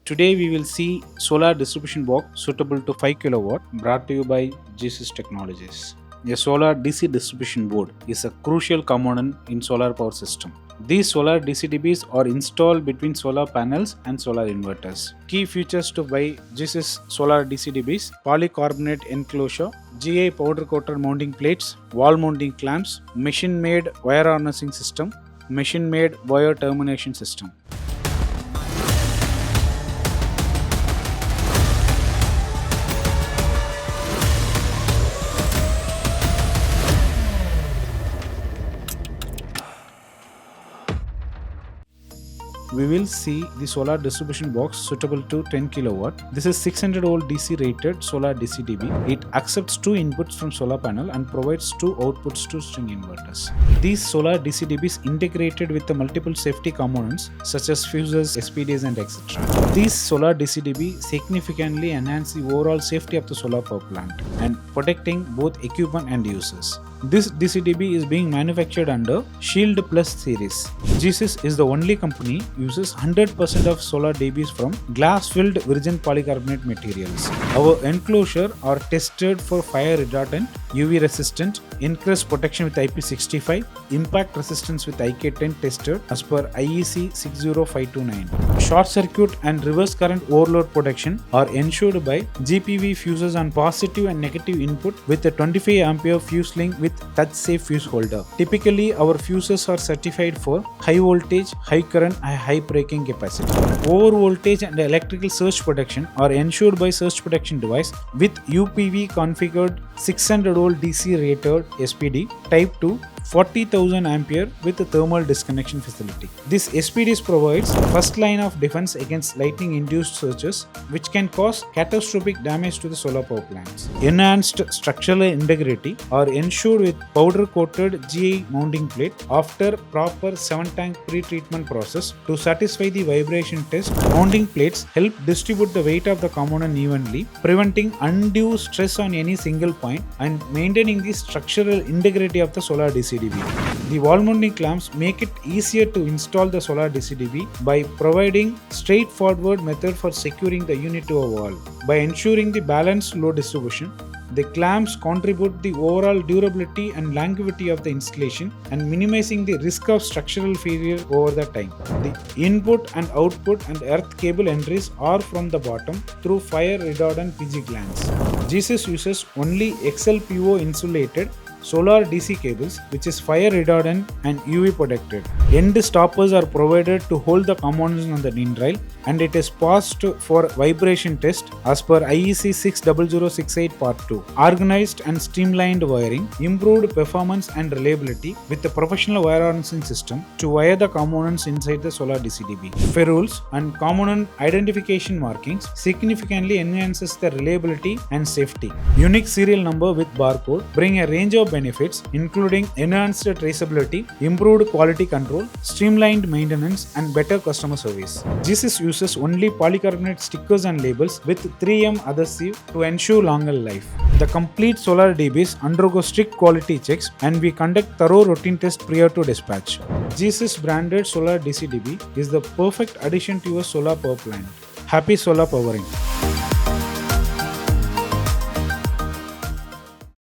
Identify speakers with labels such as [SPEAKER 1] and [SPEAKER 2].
[SPEAKER 1] Today we will see solar distribution box suitable to 5 kW brought to you by GEESYS Technologies. A solar DC distribution board is a crucial component in solar power system. These solar DCDBs are installed between solar panels and solar inverters. Key features to buy GEESYS Solar DCDBs: polycarbonate enclosure, GA powder coated mounting plates, wall mounting clamps, machine-made wire harnessing system, machine-made wire termination system. We will see the solar distribution box suitable to 10 kW. This is 600 volt DC rated solar DCDB. It accepts 2 inputs from solar panel and provides 2 outputs to string inverters. These solar DCDBs integrated with the multiple safety components such as fuses, SPDs and etc. These solar DCDB significantly enhance the overall safety of the solar power plant and protecting both equipment and users. This DCDB is being manufactured under Shield Plus series. GEESYS is the only company uses 100% of solar DBs from glass-filled virgin polycarbonate materials. Our enclosure are tested for fire retardant, UV resistant, increased protection with IP65, impact resistance with IK10 tested as per IEC 60529. Short circuit and reverse current overload protection are ensured by GPV fuses on positive and negative input with a 25 ampere fuse link with touch safe fuse holder. Typically, our fuses are certified for high voltage, high current and high breaking capacity. Over voltage and electrical surge protection are ensured by surge protection device with UPV configured 600 volt DC rated SPD type 2 40,000 ampere with a thermal disconnection facility. This SPDs provides first line of defense against lightning induced surges which can cause catastrophic damage to the solar power plants. Enhanced structural integrity are ensured with powder coated GA mounting plate after proper 7 tank pre-treatment process to satisfy the vibration test. Mounting plates help distribute the weight of the component evenly, preventing undue stress on any single point and maintaining the structural integrity of the solar DCDB. The wall mounting clamps make it easier to install the solar DCDB by providing straightforward method for securing the unit to a wall. By ensuring the balanced load distribution, the clamps contribute the overall durability and longevity of the installation and minimizing the risk of structural failure over the time. The input and output and earth cable entries are from the bottom through fire retardant PG glands. GEESYS uses only XLPO insulated solar DC cables which is fire retardant and UV protected. End stoppers are provided to hold the components on the DIN rail and it is passed for vibration test as per IEC 60068 Part 2. Organized and streamlined wiring, improved performance and reliability with a professional wire harnessing system to wire the components inside the solar DCDB. Ferrules and component identification markings significantly enhances the reliability and safety. Unique serial number with barcode bring a range of benefits including enhanced traceability, improved quality control, streamlined maintenance and better customer service. GEESYS uses only polycarbonate stickers and labels with 3M adhesive to ensure longer life. The complete solar DBs undergo strict quality checks and we conduct thorough routine tests prior to dispatch. GEESYS branded solar DCDB is the perfect addition to your solar power plant. Happy solar powering!